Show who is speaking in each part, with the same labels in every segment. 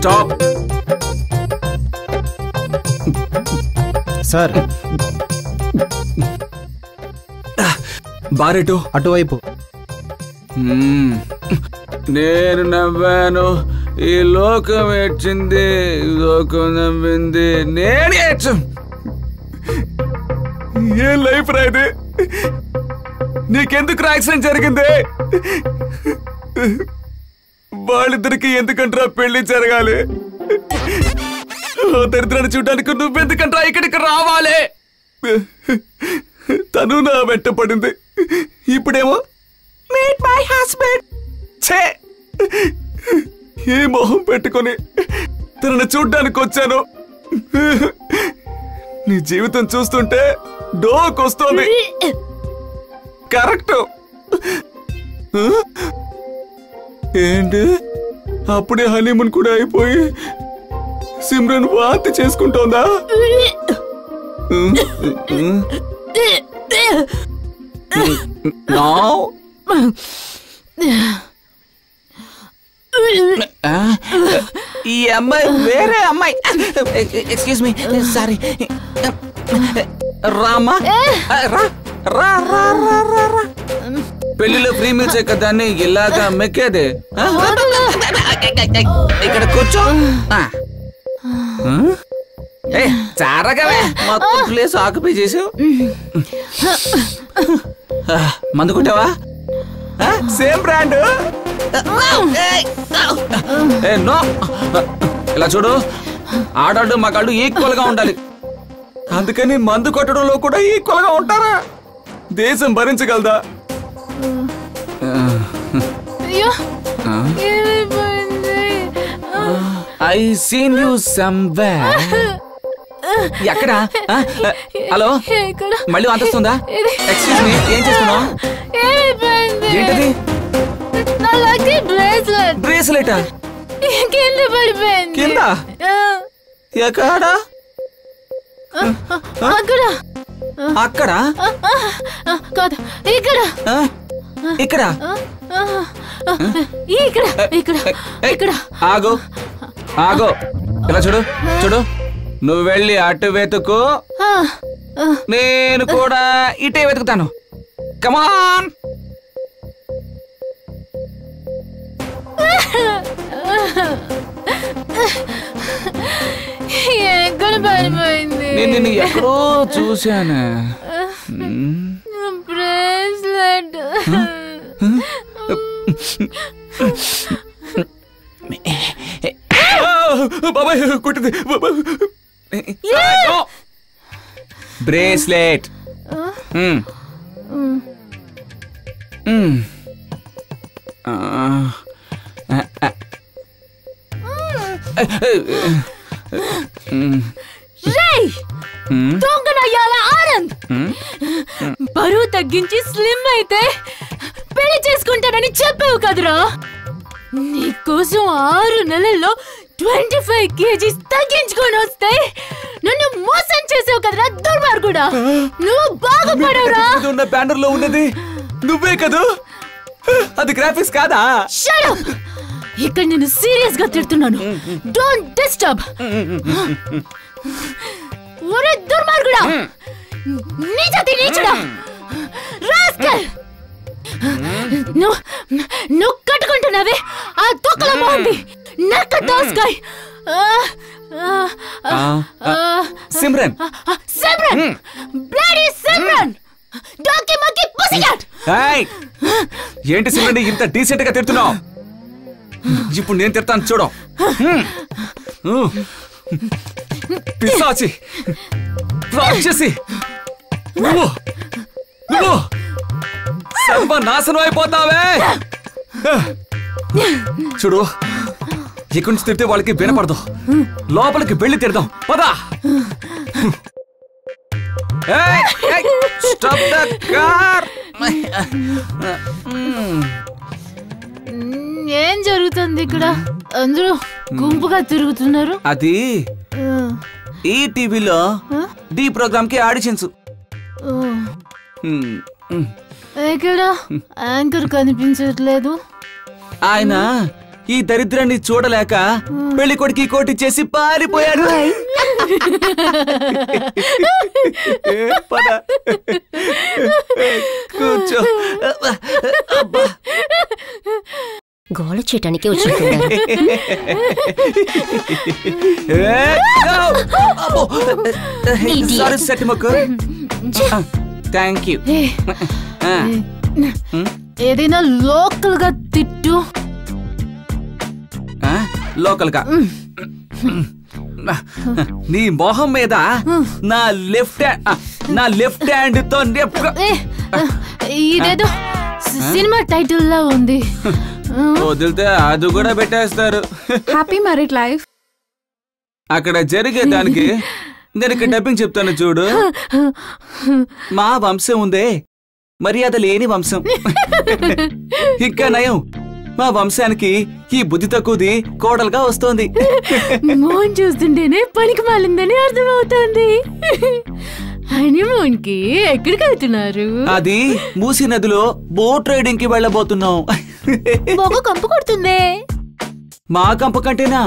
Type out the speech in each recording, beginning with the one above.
Speaker 1: Stop.
Speaker 2: Sir
Speaker 1: బారెటు
Speaker 2: అటువైపు.
Speaker 1: నేను నవ్వాను, ఈ లోకం ఏడ్చింది, లోకం నవ్వింది, నేను ఏడ్చు. ఏ లైఫ్ రా ఇది? నీకెందుకు యాక్సిడెంట్ జరిగింది? వాళ్ళిద్దరికి ఎందుకంటారా పెళ్లి జరగాలి? దరిద్రాన్ని చూడడానికి నువ్వెందుకంటారా ఇక్కడికి రావాలి? తను నా వెంట పడింది, ఇప్పుడేమో మీట్ మై హస్బెండ్. ఛే, ఏ మొహం పెట్టుకొని తనని చూడ్డానికి వచ్చాను. నీ జీవితం చూస్తుంటే డోకొస్తోంది. కరెక్ట్. ఏంటి అప్పుడే హనీమూన్ కూడా అయిపోయి సిమ్రన్ వాంతి చేసుకుంటోందా? ఈ అమ్మాయి వేరే అమ్మాయి. Excuse me, sorry. రామా, రా రా రా రా రా. పెళ్లిలో ఫ్రీ మీల్స్ దాన్ని ఇలాగా మెక్కేదే. ఇక్కడ కూర్చో. చారగావే మొత్తం ప్లేస్ ఆక్యుపై చేసావు. మందు కొట్టావా? Same brand. నో, ఇలా చూడు, ఆడాడు మగాళ్ళు ఈక్వల్ గా ఉండాలి. అందుకని మందు కొట్టడంలో కూడా ఈక్వల్ గా ఉంటారా? దేశం భరించగలదా? I seen you somewhere. ఎక్కడ? హలో, మళ్ళీ వాంతొస్తుందా? ఎక్స్క్యూజ్ మీ, ఏం చేస్తున్నావు? ఏంటది? బ్రేస్లెట్
Speaker 3: కింద పడిపోయింది.
Speaker 1: కింద? ఎక్కడ?
Speaker 3: అక్కడ.
Speaker 1: అక్కడ
Speaker 3: కాదు, ఇక్కడ.
Speaker 1: ఇక్కడ?
Speaker 3: ఇక్కడ ఇక్కడ ఇక్కడ.
Speaker 1: ఆగు ఆగు, ఇలా చూడు చూడు. నువ్వు వెళ్ళి అటు వెతుకు, నేను కూడా ఇటే వెతుకుతాను. కమాన్.
Speaker 3: ఎక్కడ పడిపోయింది?
Speaker 1: నేను నిన్ను ఎక్కడో చూశాను.
Speaker 3: బ్రేస్లెట్.
Speaker 1: బాబాయ్ కుట్టింది. బ్రేస్లెట్.
Speaker 3: ఆనంద్, బరువు తగ్గించి స్లిమ్ అయితే పెళ్లి చేసుకుంటానని చెప్పావు కదరా. నీకోసం 6 నెలల్లో 25 kgs తగ్గించుకొని వస్తే నన్ను మోసం చేసావు కదరా దుర్మార్గుడా. నువ్వు బాగుపడవురా.
Speaker 1: బ్యానర్ లో ఉన్నది నువ్వే కదూ? అది గ్రాఫిక్స్ కాదా?
Speaker 3: Shut up. ఇక్కడ నేను సీరియస్ గా తిడుతున్నాను. Don't disturb. ఒరే దుర్మార్గుడా, నీచతి నీచుడా, రాస్కల్. నువ్వు కట్టుకుంటున్నావే ఆ తొక్కల బాగుంది నక్క దోస్కాయ్.
Speaker 1: సిమ్రన్,
Speaker 3: సిమ్రన్, బ్లడీ సిమ్రన్, డాకి మక్కి పుసిక్యాట్.
Speaker 1: ఏంటి సిమ్రన్ ఇంత డీసెంట్ గా తిడుతున్నావు? ఇప్పుడు నేను తిడతాను చూడు. పిశాచి, రాక్షసి, నువ్వు నువ్వు సర్వనాశనం అయిపోతావే. చూడు, ఇక్కడి నుంచి తిడితే వాళ్ళకి వినపడదు. లోపలికి వెళ్ళి తిడదాం పదా. Stop the car.
Speaker 3: ఏం జరుగుతుంది ఇక్కడ? అందరూ గుంపుగా తిరుగుతున్నారు.
Speaker 1: అది ఈ టీవీలో డి ప్రోగ్రామ్ కి ఆడిషన్స్.
Speaker 3: ఎక్కడ యాంకర్ కనిపించట్లేదు.
Speaker 1: ఆయన ఈ దరిద్రాన్ని చూడలేక పెళ్లి కొడుకు కోటి చేసి పారిపోయారు. కూర్చో.
Speaker 2: గోల చేయటానికి వచ్చినట్టున్నారు.
Speaker 1: Thank you.
Speaker 3: ఏదైనా లోకల్ గా తిట్టు.
Speaker 1: లోకల్ గా నీ మొహం మీద నా లెఫ్ట్ హ్యాండ్ తో
Speaker 3: ఇదేదో సినిమా టైటిల్ లా ఉంది.
Speaker 1: వదిలితే అది కూడా పెట్టేస్తారు.
Speaker 4: Happy married life.
Speaker 1: అక్కడ జరిగే దానికి నేను ఇక్కడ డబ్బింగ్ చెప్తాను చూడు. మా వంశం ఉందే మర్యాద లేని వంశం. ఇంకా నయం, మా వంశానికి ఈ బుద్ధి తక్కువది కోడలుగా వస్తోంది.
Speaker 3: మోహన్ చూస్తుంటేనే పనికి మాలిందని అర్థమవుతోంది. హనీమూన్ కి ఎక్కడికి వెళ్తున్నారు?
Speaker 1: అది మూసీ నదిలో బోట్ రైడింగ్ కి వెళ్ళబోతున్నాం.
Speaker 3: కంపు కొడుతుంది.
Speaker 1: మా కంప కంటేనా?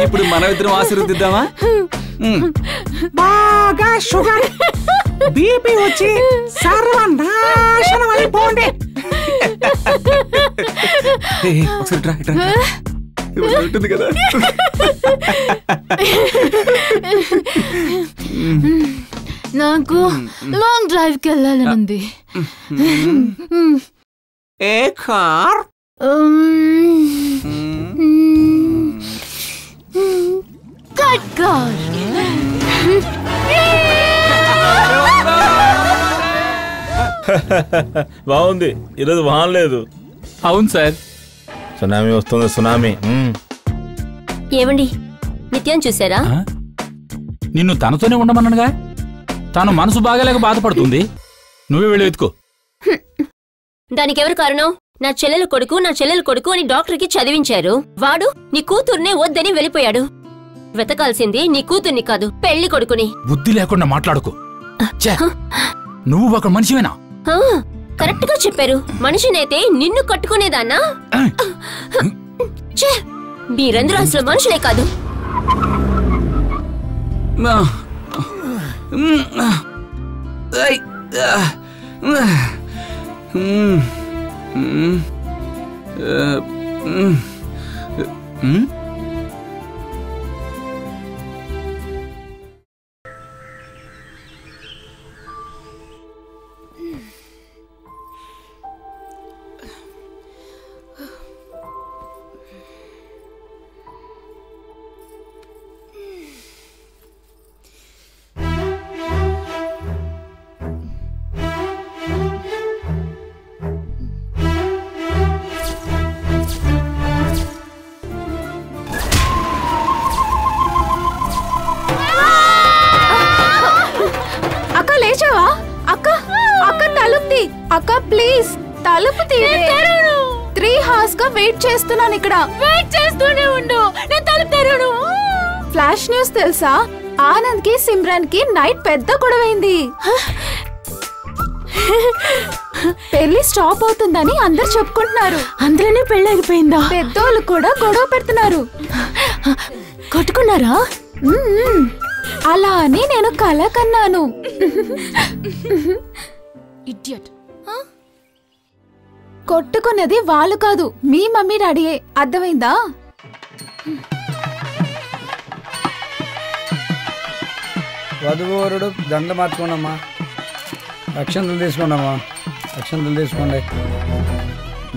Speaker 1: ఇప్పుడు మనం ఇద్దరం ఆశీర్వదిద్దామా?
Speaker 4: బాగా షుగర్ బీపీ వచ్చి సర్వనాశనం అయిపోండి.
Speaker 1: ఉంటుంది కదా.
Speaker 3: నాకు లాంగ్ డ్రైవ్ కి వెళ్ళాలనుంది.
Speaker 1: ఏ కార్?
Speaker 3: కార్.
Speaker 5: బాగుంది. ఈరోజు వాన లేదు.
Speaker 6: అవును సార్.
Speaker 5: సునామీ వస్తుంది. సునామీ.
Speaker 2: ఏమండి నిత్యం చూసారా?
Speaker 6: నిన్ను తనతోనే ఉండమన్నానుగా. తను మనసు బాగాలేక బాధపడుతుంది. నువ్వే వెళ్ళి వెతుకో.
Speaker 2: దానికెవరు కారణం? నా చెల్లెలు కొడుకు అని డాక్టర్కి చదివించారు. వాడు నీ కూతుర్నే వద్దని వెళ్ళిపోయాడు. వెతకాల్సింది నీ కూతుర్ని కాదు, పెళ్లి కొడుకుని.
Speaker 6: బుద్ధి లేకుండా మాట్లాడుకో. నువ్వు ఒక మనిషివేనా?
Speaker 2: కరెక్ట్ గా చెప్పారు. మనిషినైతే నిన్ను కట్టుకునేదాన్నా? మీరందరూ అసలు మనుషులే కాదు.
Speaker 4: అక్క ప్లీజ్ తలుపు తీయను. 3 hours గా వెయిట్ చేస్తున్నాను ఇక్కడ.
Speaker 3: వెయిట్ చేస్తూనే ఉండు, నేను తలుపు తెరవను.
Speaker 4: ఫ్లాష్ న్యూస్ తెలుసా? ఆనంద్ కి సిమ్రాన్ కి నైట్ పెద్ద గొడవైంది. పెళ్లి స్టాప్ అవుతుందని అందరు చెప్పుకుంటున్నారు.
Speaker 3: అందులోనే పెళ్ళైపోయిందా?
Speaker 4: పెద్దోళ్ళు కూడా గొడవ పెడుతున్నారు.
Speaker 3: కొట్టుకున్నారా?
Speaker 4: అలా అని నేను కల కన్నాను.
Speaker 3: ఇడియట్.
Speaker 4: కొట్టుకున్నది వాళ్ళు కాదు, మీ మమ్మీ డాడీయే. అర్థమైందా?
Speaker 7: వధువరుడు దండ మార్చుకోండమ్మా. అక్షంతలు తీసుకోండమ్మా. అక్షంతలు తీసుకోండి.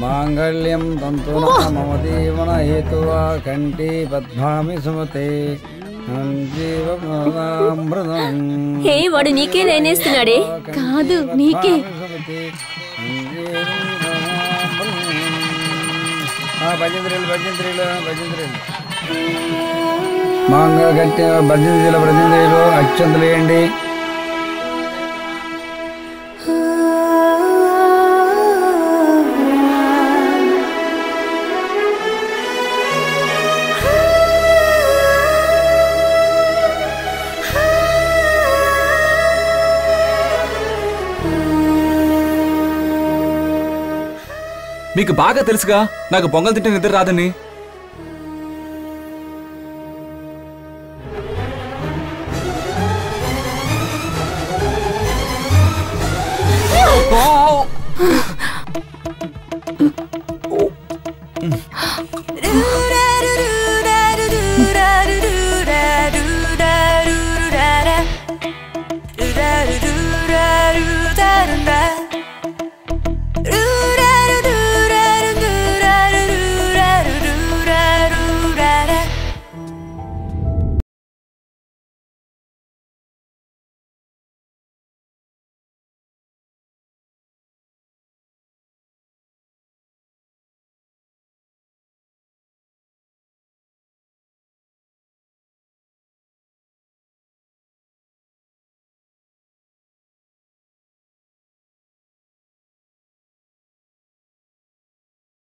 Speaker 7: మాంగళ్యం తంతునా మమ జీవన హేతువా కంఠే పద్మామి సుమతే
Speaker 2: హే, వాడు నీకే లేనేస్తున్నాడే.
Speaker 3: కాదు, నీకే.
Speaker 7: మాంగ గట్టి భజంత్రీలు అక్షంతలు వేయండి.
Speaker 1: మీకు బాగా తెలుసుగా నాకు పొంగల్ తింటే నిద్ర రాదని.